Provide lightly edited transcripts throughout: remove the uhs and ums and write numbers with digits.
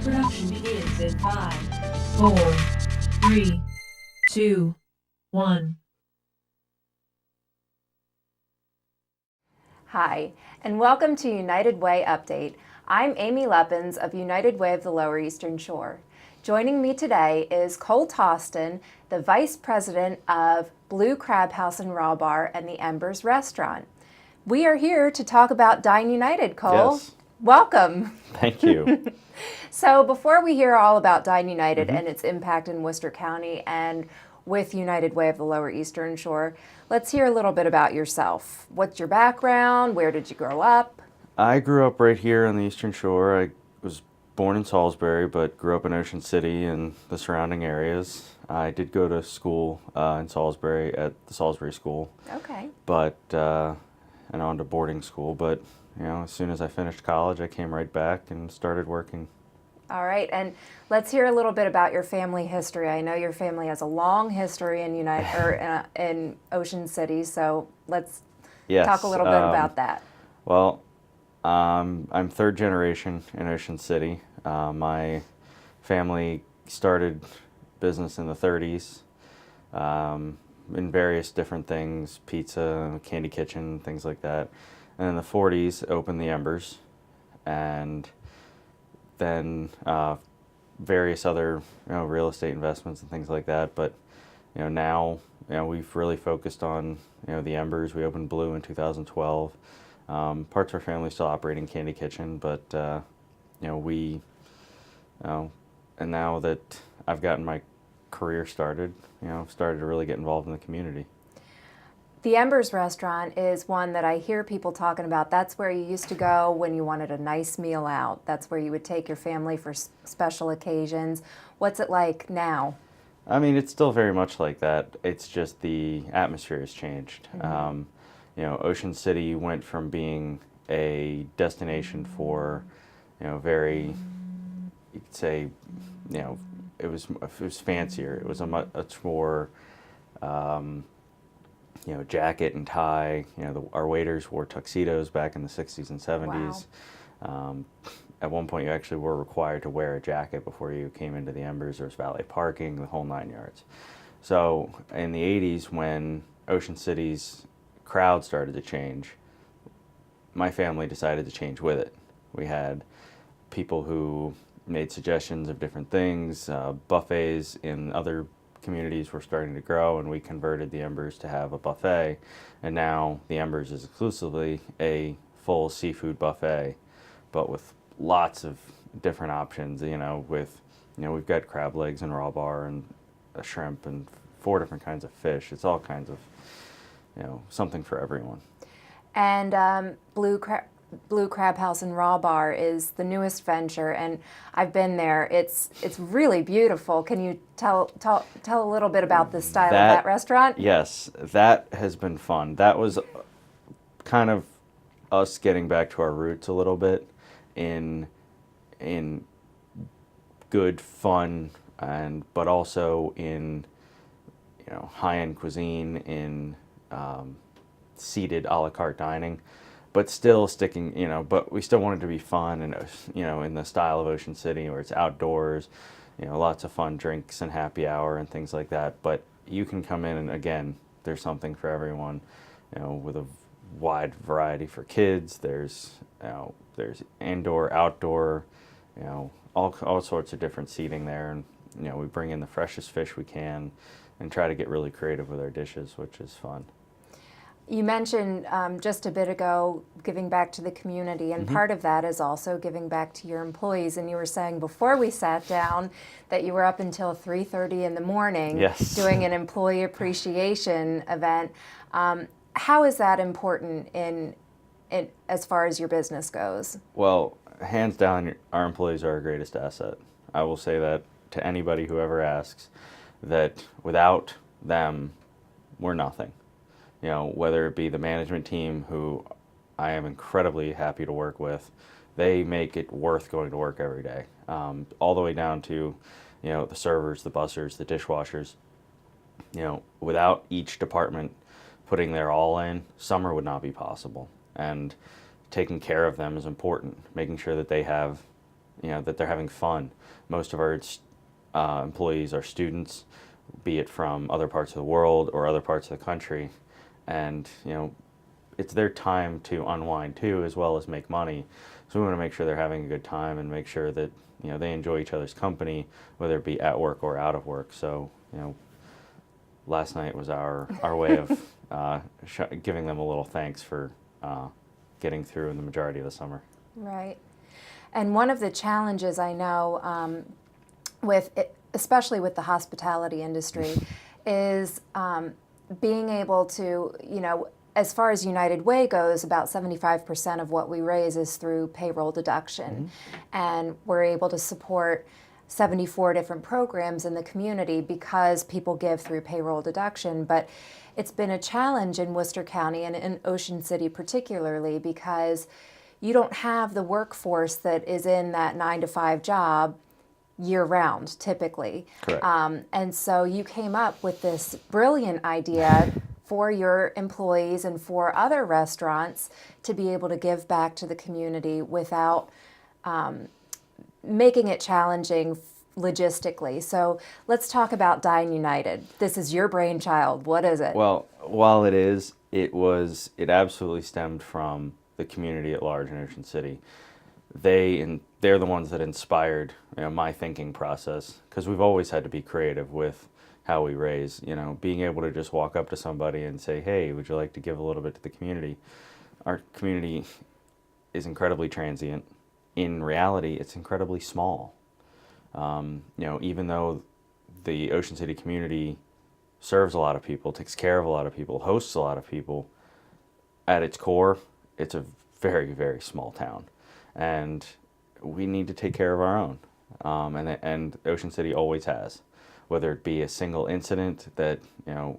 Production begins in 5, 4, 3, 2, 1. Hi, and welcome to United Way Update. I'm Amy Leppins of United Way of the Lower Eastern Shore. Joining me today is Cole Toston, the Vice President of Blue Crab House and Raw Bar and the Embers Restaurant. We are here to talk about Dine United, Cole. Yes. Welcome. Thank you. So before we hear all about Dine United and its impact in Worcester County and with United Way of the Lower Eastern Shore, let's hear a little bit about yourself. What's your background? Where did you grow up? I grew up right here on the Eastern Shore. I was born in Salisbury, but grew up in Ocean City and the surrounding areas. I did go to school in Salisbury at the Salisbury School, Okay. but and on to boarding school. But as soon as I finished college, I came right back and started working. All right, and let's hear a little bit about your family history. I know your family has a long history in in Ocean City, so let's Yes. talk a little bit about that. Well, I'm third generation in Ocean City. My family started business in the 30s in various different things, pizza, candy kitchen, things like that. And in the 40s, opened the Embers, and then various other real estate investments and things like that. But now we've really focused on the Embers. We opened Blue in 2012. Parts of our family still operating Candy Kitchen, but we and now that I've gotten my career started, started to really get involved in the community. The Embers Restaurant is one that I hear people talking about. That's where you used to go when you wanted a nice meal out. That's where you would take your family for special occasions. What's it like now? I mean, it's still very much like that. It's just the atmosphere has changed. Ocean City went from being a destination for, very, you could say, it was fancier. It was a much more, jacket and tie. Our waiters wore tuxedos back in the 60s and 70s. Wow. At one point, you actually were required to wear a jacket before you came into the Embers. There was valet parking, the whole 9 yards. So in the 80s, when Ocean City's crowd started to change, my family decided to change with it. We had people who made suggestions of different things. Buffets in other communities were starting to grow, and we converted the Embers to have a buffet. And now the Embers is exclusively a full seafood buffet, but with lots of different options. We've got crab legs and raw bar and a shrimp and 4 different kinds of fish. It's all kinds of something for everyone. And Blue Crab House and Raw Bar is the newest venture, and I've been there. It's really beautiful. Can you tell a little bit about the style of that restaurant? Yes, that has been fun. That was kind of us getting back to our roots a little bit in good fun, but also in high-end cuisine, in seated a la carte dining, but still sticking, but we still wanted to be fun and, in the style of Ocean City where it's outdoors, lots of fun drinks and happy hour and things like that. But you can come in and, again, there's something for everyone, with a wide variety for kids. There's indoor, outdoor, all sorts of different seating there. And, we bring in the freshest fish we can and try to get really creative with our dishes, which is fun. You mentioned just a bit ago giving back to the community, and part of that is also giving back to your employees. And you were saying before we sat down that you were up until 3:30 in the morning Yes. doing an employee appreciation event. How is that important in as far as your business goes? Well, hands down, our employees are our greatest asset. I will say that to anybody who ever asks, that without them, we're nothing. Whether it be the management team, who I am incredibly happy to work with, they make it worth going to work every day. All the way down to, the servers, the bussers, the dishwashers. Without each department putting their all in, summer would not be possible. And taking care of them is important, making sure that they have that they're having fun. Most of our employees are students, be it from other parts of the world or other parts of the country, and it's their time to unwind too, as well as make money. So we want to make sure they're having a good time and make sure that they enjoy each other's company, whether it be at work or out of work. So last night was our way of giving them a little thanks for getting through in the majority of the summer. Right. And one of the challenges I know especially with the hospitality industry, is being able to, as far as United Way goes, about 75% of what we raise is through payroll deduction. And we're able to support 74 different programs in the community because people give through payroll deduction. But it's been a challenge in Worcester County and in Ocean City particularly, because you don't have the workforce that is in that 9-to-5 job year-round, typically. Correct. And so you came up with this brilliant idea for your employees and for other restaurants to be able to give back to the community without making it challenging logistically. So let's talk about Dine United. This is your brainchild. What is it? Well, while it absolutely stemmed from the community at large in Ocean City. They're the ones that inspired my thinking process, because we've always had to be creative with how we raise. Being able to just walk up to somebody and say, "Hey, would you like to give a little bit to the community?" Our community is incredibly transient. In reality, it's incredibly small. Even though the Ocean City community serves a lot of people, takes care of a lot of people, hosts a lot of people, at its core, it's a very, very small town. And we need to take care of our own. And Ocean City always has, whether it be a single incident that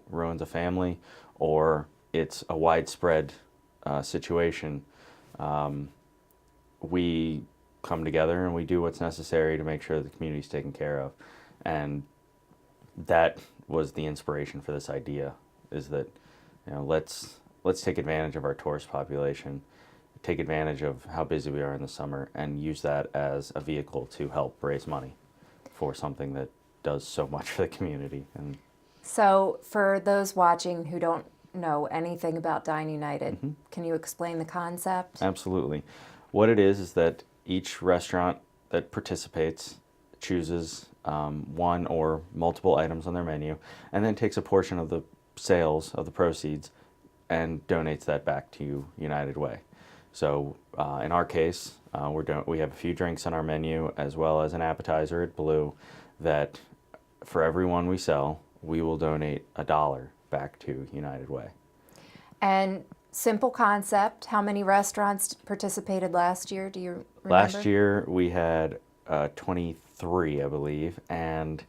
ruins a family, or it's a widespread situation. We come together and we do what's necessary to make sure the community is taken care of. And that was the inspiration for this idea, is that let's take advantage of our tourist population, take advantage of how busy we are in the summer, and use that as a vehicle to help raise money for something that does so much for the community. And so for those watching who don't know anything about Dine United, can you explain the concept? Absolutely. What it is that each restaurant that participates chooses one or multiple items on their menu, and then takes a portion of the sales of the proceeds and donates that back to United Way. So in our case, we have a few drinks on our menu, as well as an appetizer at Blue, that for every one we sell, we will donate $1 back to United Way. And simple concept, how many restaurants participated last year? Do you remember? Last year we had 23, I believe, and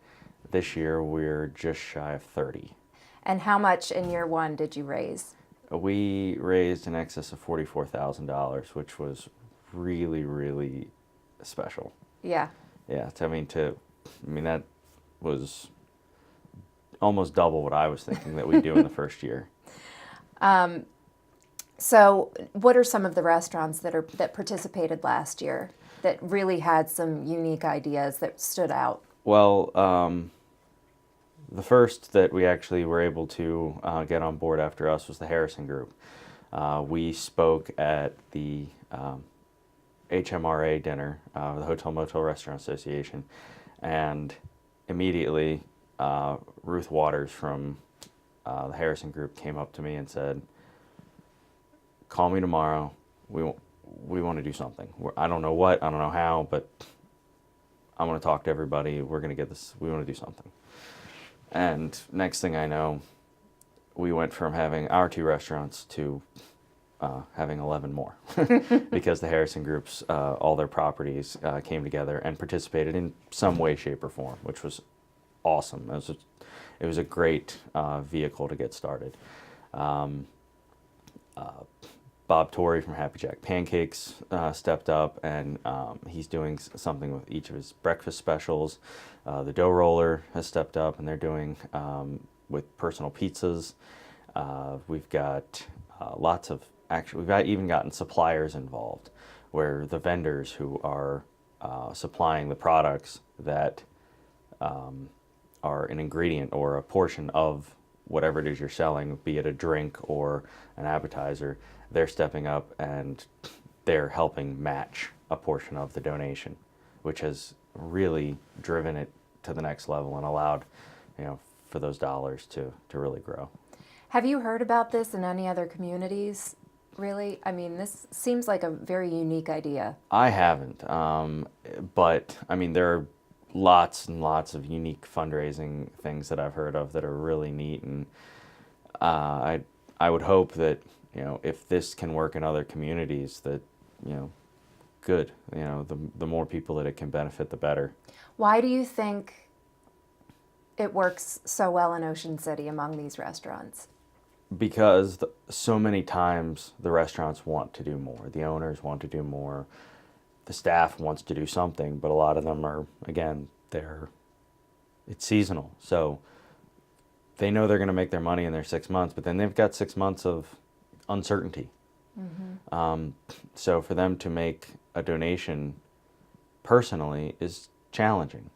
this year we're just shy of 30. And how much in year one did you raise? We raised in excess of $44,000, which was really, really special. Yeah. Yeah, that was almost double what I was thinking that we'd do in the first year. So what are some of the restaurants that participated last year that really had some unique ideas that stood out? Well, the first that we actually were able to get on board after us was the Harrison Group. We spoke at the HMRA dinner, the Hotel Motel Restaurant Association, and immediately Ruth Waters from the Harrison Group came up to me and said, "Call me tomorrow. We want to do something. I don't know what, I don't know how, but I'm going to talk to everybody. We're going to get this. We want to do something." And next thing I know, we went from having our 2 restaurants to having 11 more because the Harrison Group's, all their properties came together and participated in some way, shape, or form, which was awesome. It was a great vehicle to get started. Bob Torrey from Happy Jack Pancakes stepped up, and he's doing something with each of his breakfast specials. The Dough Roller has stepped up, and they're doing with personal pizzas. We've got we've even gotten suppliers involved, where the vendors who are supplying the products that are an ingredient or a portion of whatever it is you're selling, be it a drink or an appetizer. They're stepping up and they're helping match a portion of the donation, which has really driven it to the next level and allowed, for those dollars to really grow. Have you heard about this in any other communities? Really? I mean, this seems like a very unique idea. I haven't, but I mean, there are lots and lots of unique fundraising things that I've heard of that are really neat, and I would hope that if this can work in other communities, that good. The more people that it can benefit, the better. Why do you think it works so well in Ocean City among these restaurants? Because so many times the restaurants want to do more, the owners want to do more, the staff wants to do something, but a lot of them are, again, it's seasonal. So they know they're going to make their money in their 6 months, but then they've got 6 months of uncertainty. So for them to make a donation personally is challenging.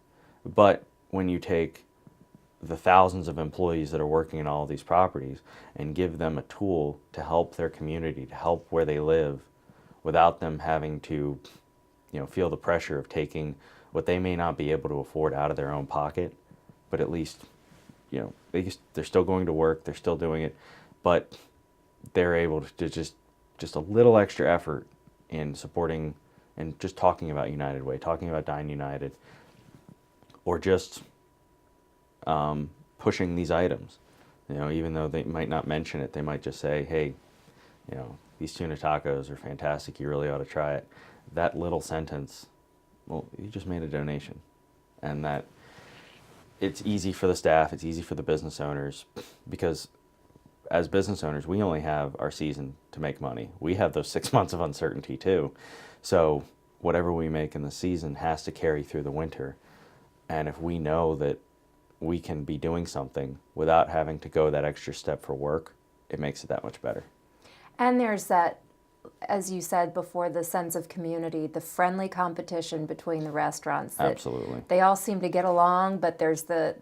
But when you take the thousands of employees that are working in all of these properties and give them a tool to help their community, to help where they live, without them having to, feel the pressure of taking what they may not be able to afford out of their own pocket, but at least, they're still going to work, they're still doing it, but they're able to just a little extra effort in supporting and just talking about United Way, talking about Dine United, or just pushing these items. Even though they might not mention it, they might just say, hey, these tuna tacos are fantastic, you really ought to try it. That little sentence, well, you just made a donation. And that it's easy for the staff, it's easy for the business owners, because as business owners, we only have our season to make money. We have those 6 months of uncertainty too. So whatever we make in the season has to carry through the winter. And if we know that we can be doing something without having to go that extra step for work, it makes it that much better. And there's that, as you said before, the sense of community, the friendly competition between the restaurants. Absolutely. They all seem to get along, but there's the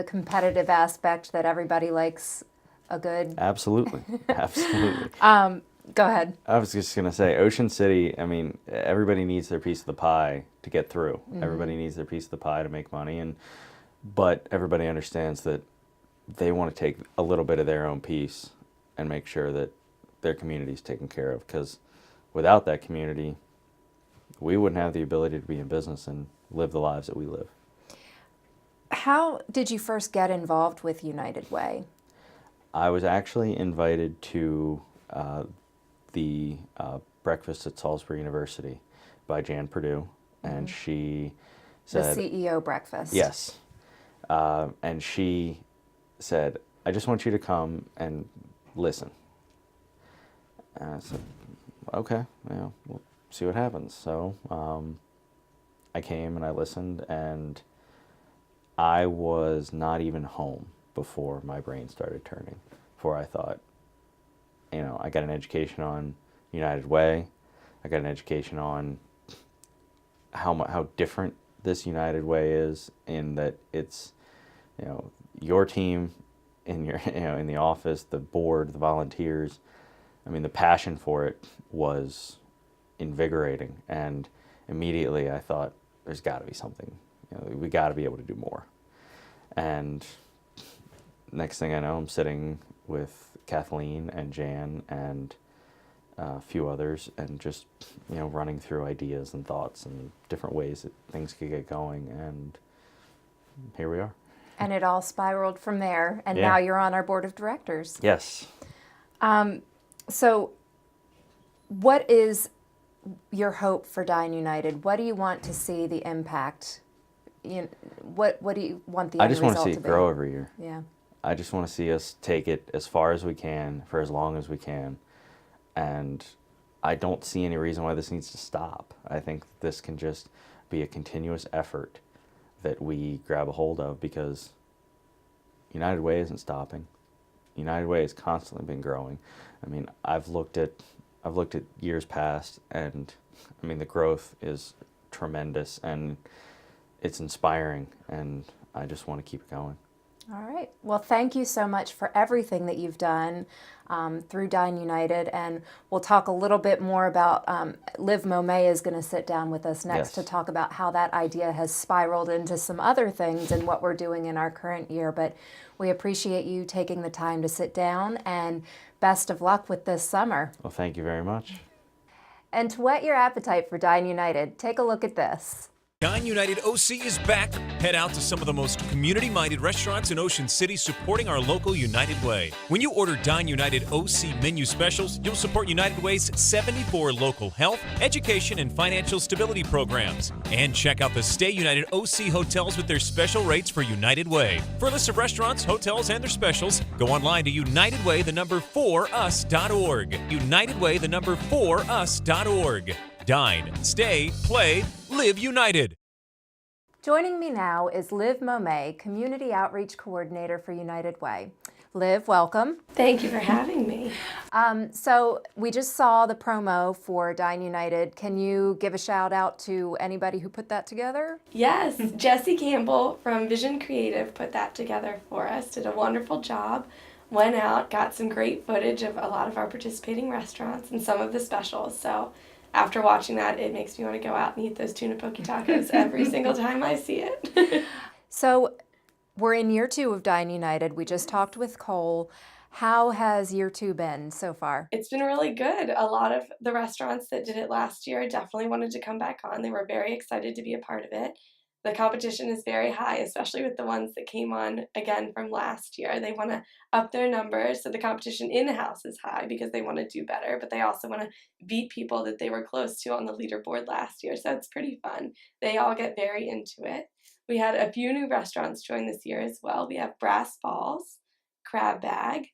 competitive aspect that everybody likes a good... Absolutely. Absolutely. Go ahead. I was just going to say, Ocean City, I mean, everybody needs their piece of the pie to get through. Everybody needs their piece of the pie to make money, but everybody understands that they want to take a little bit of their own piece and make sure that their community is taken care of, because without that community, we wouldn't have the ability to be in business and live the lives that we live. How did you first get involved with United Way? I was actually invited to the breakfast at Salisbury University by Jan Purdue, and she said... The CEO breakfast. Yes. And she said, I just want you to come and listen. And I said, okay, we'll see what happens. So I came and I listened, and I was not even home before my brain started turning, before I thought, I got an education on United Way. I got an education on how different this United Way is, in that it's, your team in your, in the office, the board, the volunteers. I mean, the passion for it was invigorating, and immediately I thought, there's got to be something, we got to be able to do more. And next thing I know, I'm sitting with Kathleen and Jan and a few others, and just, running through ideas and thoughts and different ways that things could get going, and here we are. And it all spiraled from there, and Yeah. now you're on our board of directors. Yes. So what is your hope for Dine United? What do you want to see the impact? What do you want the I end just want to result see it grow every year. Yeah. I just want to see us take it as far as we can for as long as we can. And I don't see any reason why this needs to stop. I think this can just be a continuous effort that we grab a hold of, because United Way isn't stopping. United Way has constantly been growing. I mean, I've looked at years past, and I mean, the growth is tremendous, and it's inspiring, and I just want to keep going. All right. Well, thank you so much for everything that you've done through Dine United, and we'll talk a little bit more about, Liv Momay is going to sit down with us next to Yes. talk about how that idea has spiraled into some other things and what we're doing in our current year. But we appreciate you taking the time to sit down, and best of luck with this summer. Well, thank you very much. And to whet your appetite for Dine United, take a look at this. Dine United OC is back. Head out to some of the most community-minded restaurants in Ocean City supporting our local United Way. When you order Dine United OC menu specials, you'll support United Way's 74 local health, education, and financial stability programs. And check out the Stay United OC hotels with their special rates for United Way. For a list of restaurants, hotels, and their specials, go online to UnitedWay4us.org. UnitedWay4us.org. Dine, stay, play, live united. Joining me now is Liv Momay, Community Outreach Coordinator for United Way. Liv, welcome. Thank you for having me. So we just saw the promo for Dine United. Can you give a shout out to anybody who put that together? Yes, Jesse Campbell from Vision Creative put that together for us, did a wonderful job, went out, got some great footage of a lot of our participating restaurants and some of the specials. So after watching that, it makes me want to go out and eat those tuna poke tacos every single time I see it. So we're in year 2 of Dine United. We just talked with Cole. How has year 2 been so far? It's been really good. A lot of the restaurants that did it last year definitely wanted to come back on. They were very excited to be a part of it. The competition is very high, especially with the ones that came on again from last year. They want to up their numbers, so the competition in-house is high because they want to do better, but they also want to beat people that they were close to on the leaderboard last year, so it's pretty fun. They all get very into it. We had a few new restaurants join this year as well. We have Brass Balls, Crab Bag,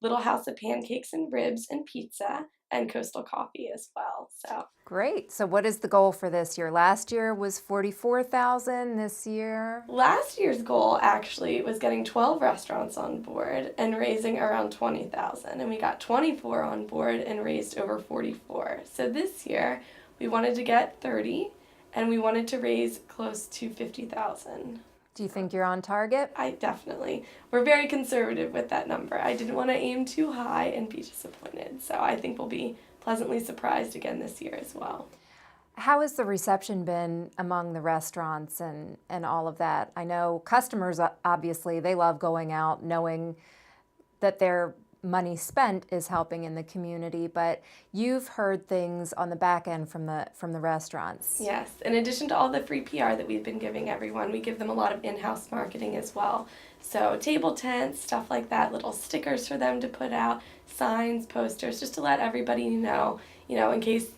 Little House of Pancakes and Ribs and Pizza, and Coastal Coffee as well. So Great. So what is the goal for this year? Last year was 44,000. This year? last year's goal actually was getting 12 restaurants on board and raising around 20,000, and we got 24 on board and raised over 44. So this year we wanted to get 30, and we wanted to raise close to 50,000. Do you think you're on target? We're very conservative with that number. I didn't want to aim too high and be disappointed, so I think we'll be pleasantly surprised again this year as well. How has the reception been among the restaurants and all of that? I know customers, obviously, they love going out knowing that their money spent is helping in the community, but you've heard things on the back end from the restaurants. Yes, in addition to all the free PR that we've been giving everyone, we give them a lot of in-house marketing as well. So table tents, stuff like that, little stickers for them to put out, signs, posters, just to let everybody know, in case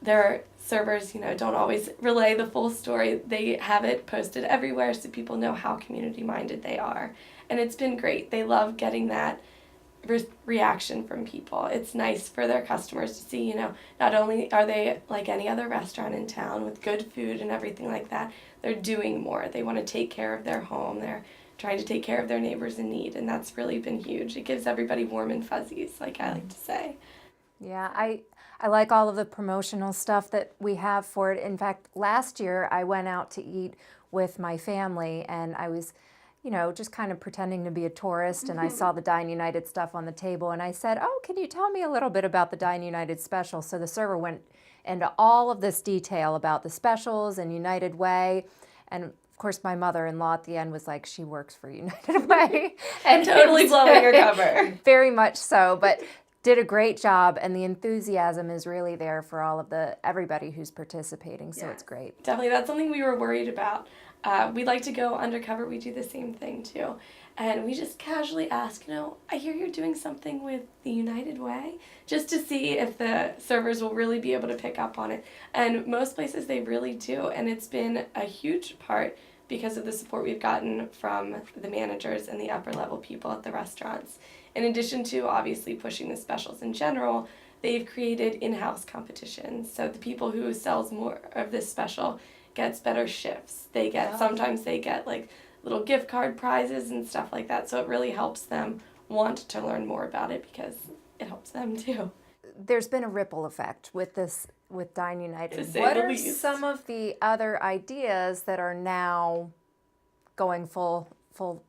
their servers, don't always relay the full story. They have it posted everywhere so people know how community-minded they are. And it's been great. They love getting that reaction from people. It's nice for their customers to see, not only are they like any other restaurant in town with good food and everything like that, they're doing more. They want to take care of their home. They're trying to take care of their neighbors in need, and that's really been huge. It gives everybody warm and fuzzies, like I like to say. Yeah, I like all of the promotional stuff that we have for it. In fact, last year I went out to eat with my family, and I was just kind of pretending to be a tourist, and I saw the Dine United stuff on the table, and I said, "Oh, can you tell me a little bit about the Dine United special?" So the server went into all of this detail about the specials and United Way, and of course my mother-in-law at the end was like, she works for United Way. And totally blowing her cover. Very much so, but did a great job, and the enthusiasm is really there for everybody who's participating, so it's great. Definitely, that's something we were worried about. We like to go undercover. We do the same thing too. And we just casually ask, I hear you're doing something with the United Way, just to see if the servers will really be able to pick up on it. And most places they really do. And it's been a huge part because of the support we've gotten from the managers and the upper level people at the restaurants. In addition to obviously pushing the specials in general, they've created in-house competitions. So the people who sells more of this special gets better shifts. Sometimes they get like little gift card prizes and stuff like that. So it really helps them want to learn more about it because it helps them too. There's been a ripple effect with with Dine To United. say What the are least. some of the other ideas that are now going full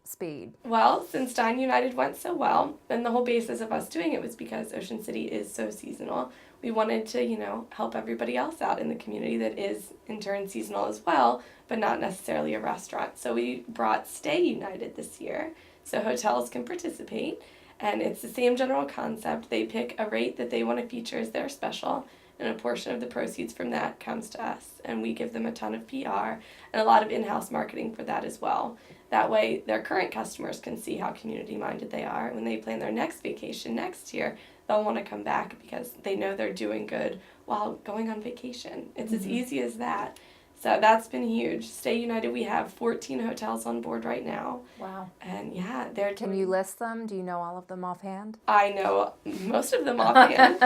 speed? Well, since Dine United went so well, and the whole basis of us doing it was because Ocean City is so seasonal, we wanted to, help everybody else out in the community that is in turn seasonal as well, but not necessarily a restaurant. So we brought Stay United this year, so hotels can participate, and it's the same general concept. They pick a rate that they want to feature as their special, and a portion of the proceeds from that comes to us, and we give them a ton of PR and a lot of in-house marketing for that as well. That way, their current customers can see how community-minded they are. When they plan their next vacation next year, they'll want to come back because they know they're doing good while going on vacation. It's as easy as that. So that's been huge. Stay United, we have 14 hotels on board right now. Wow. And yeah, they're Can doing... you list them? Do you know all of them offhand? I know most of them offhand.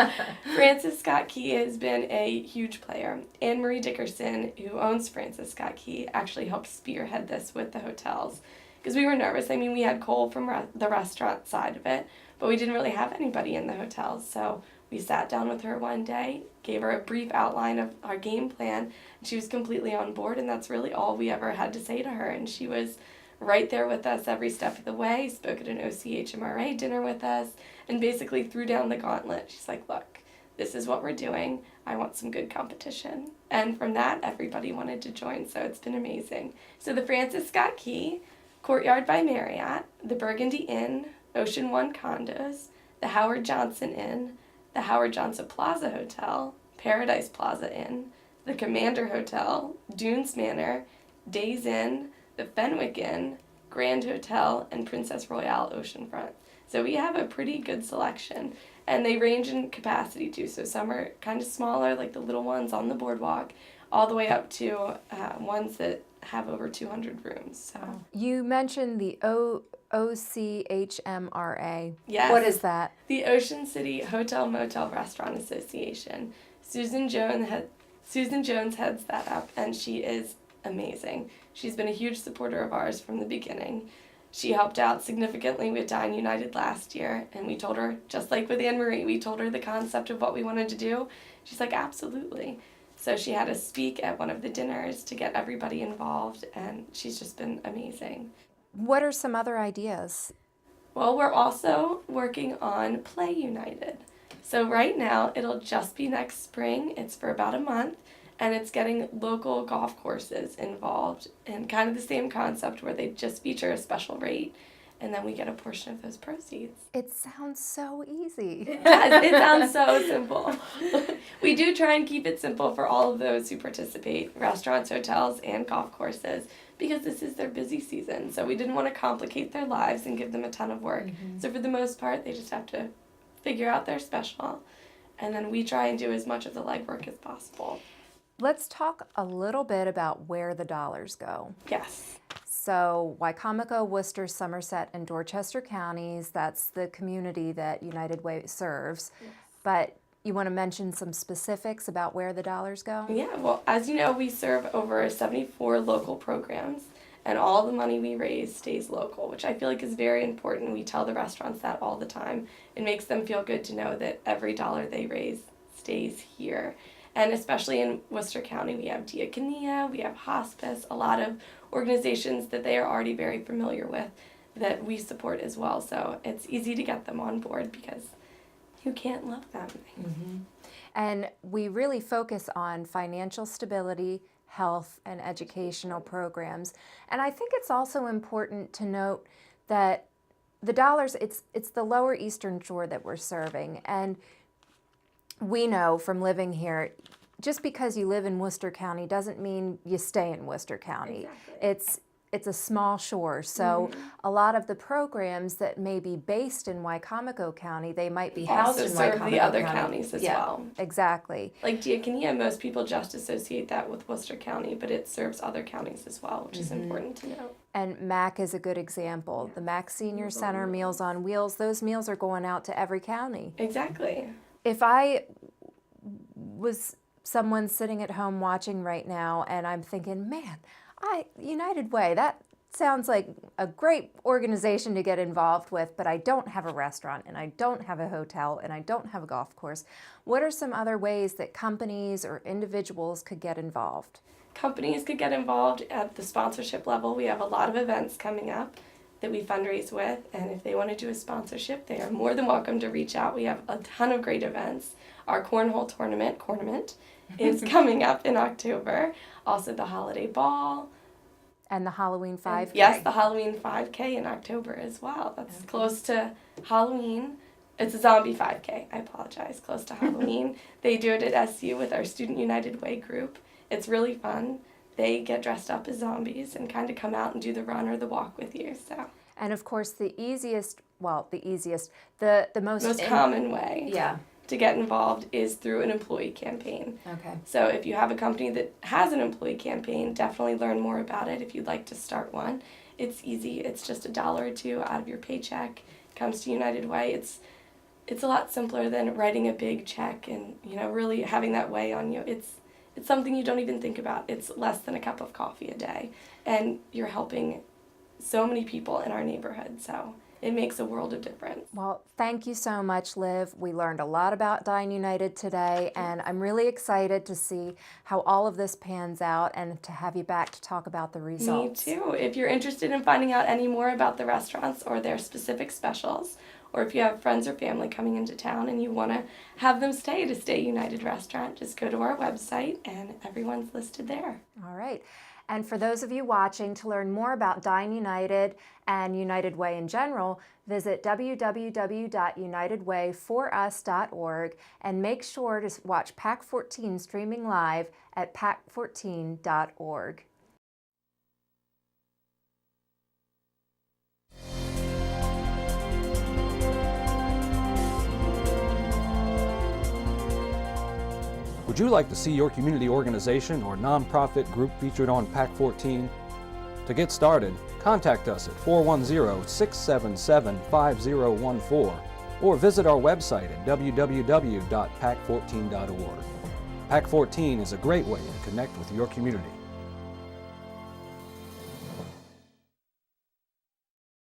Francis Scott Key has been a huge player. Anne Marie Dickerson, who owns Francis Scott Key, actually helped spearhead this with the hotels. Because we were nervous. I mean, we had Cole from the restaurant side of it, but we didn't really have anybody in the hotels. So we sat down with her one day, gave her a brief outline of our game plan, and she was completely on board, and that's really all we ever had to say to her. And she was right there with us every step of the way, spoke at an OCHMRA dinner with us, and basically threw down the gauntlet. She's like, look, this is what we're doing. I want some good competition. And from that, everybody wanted to join, so it's been amazing. So the Francis Scott Key, Courtyard by Marriott, the Burgundy Inn, Ocean One Condos, the Howard Johnson Inn, the Howard Johnson Plaza Hotel, Paradise Plaza Inn, the Commander Hotel, Dunes Manor, Days Inn, the Fenwick Inn, Grand Hotel, and Princess Royale Oceanfront. So we have a pretty good selection, and they range in capacity too. So some are kind of smaller, like the little ones on the boardwalk, all the way up to ones that have over 200 rooms. So You mentioned the OCHMRA. Yes. What is that? the Ocean City Hotel Motel Restaurant Association. Susan Jones heads that up, and she is amazing. She's been a huge supporter of ours from the beginning. She helped out significantly with Dine United last year, and we told her, just like with Anne Marie, we told her the concept of what we wanted to do. She's like, absolutely. So she had us speak at one of the dinners to get everybody involved, and she's just been amazing. What are some other ideas? Well, we're also working on Play United. So right now, it'll just be next spring. It's for about a month, and it's getting local golf courses involved in kind of the same concept where they just feature a special rate, and then we get a portion of those proceeds. It sounds so easy. Yes, it sounds so simple. We do try and keep it simple for all of those who participate, restaurants, hotels, and golf courses, because this is their busy season. So we didn't want to complicate their lives and give them a ton of work. So for the most part, they just have to figure out their special, and then we try and do as much of the legwork as possible. Let's talk a little bit about where the dollars go. Yes. So Wycomico, Worcester, Somerset, and Dorchester counties, that's the community that United Way serves. Yes. But you want to mention some specifics about where the dollars go? Yeah, well, as you know, we serve over 74 local programs, and all the money we raise stays local, which I feel like is very important. We tell the restaurants that all the time. It makes them feel good to know that every dollar they raise stays here. And especially in Worcester County, we have Diaconia, we have hospice, a lot of organizations that they are already very familiar with that we support as well. So it's easy to get them on board because you can't love them. And we really focus on financial stability, health, and educational programs. And I think it's also important to note that the dollars, it's the Lower Eastern Shore that we're serving. And we know from living here, just because you live in Worcester County doesn't mean you stay in Worcester County. Exactly. It's a small shore, so a lot of the programs that may be based in Wycomico County, they might be housed Also in serve Wycomico the other County. counties as Yeah, well. exactly. Like Diaconia, most people just associate that with Worcester County, but it serves other counties as well, which is important to know. And MAC is a good example. The MAC Senior Center, Meals on Wheels, those meals are going out to every county. Exactly. If I was someone sitting at home watching right now and I'm thinking, man, United Way, sounds like a great organization to get involved with, but I don't have a restaurant and I don't have a hotel and I don't have a golf course. What are some other ways that companies or individuals could get involved? Companies could get involved at the sponsorship level. We have a lot of events coming up that we fundraise with, and if they want to do a sponsorship, they are more than welcome to reach out. We have a ton of great events. Our cornhole tournament is coming up in October. Also the holiday ball. And the Halloween 5K. Yes, the Halloween 5K in October as well. That's close to Halloween. It's a zombie 5K, I apologize, close to Halloween. They do it at SU with our Student United Way group. It's really fun. They get dressed up as zombies and kind of come out and do the run or the walk with you. So. And of course the most common way Yeah. to get involved is through an employee campaign. Okay. So if you have a company that has an employee campaign, definitely learn more about it if you'd like to start one. It's easy. It's just $1 or $2 out of your paycheck. Comes to United Way. It's a lot simpler than writing a big check and, really having that weigh on you. It's something you don't even think about. It's less than a cup of coffee a day, and you're helping so many people in our neighborhood, so it makes a world of difference. Well, thank you so much, Liv. We learned a lot about Dine United today, and I'm really excited to see how all of this pans out and to have you back to talk about the results. Me too. If you're interested in finding out any more about the restaurants or their specific specials, or if you have friends or family coming into town and you want to have them stay at a Stay United restaurant, just go to our website and everyone's listed there. All right. And for those of you watching, to learn more about Dine United and United Way in general, visit www.unitedwayforus.org and make sure to watch PAC 14 streaming live at pac14.org. Would you like to see your community organization or nonprofit group featured on PAC 14? To get started, contact us at 410-677-5014 or visit our website at www.pac14.org. PAC 14 is a great way to connect with your community.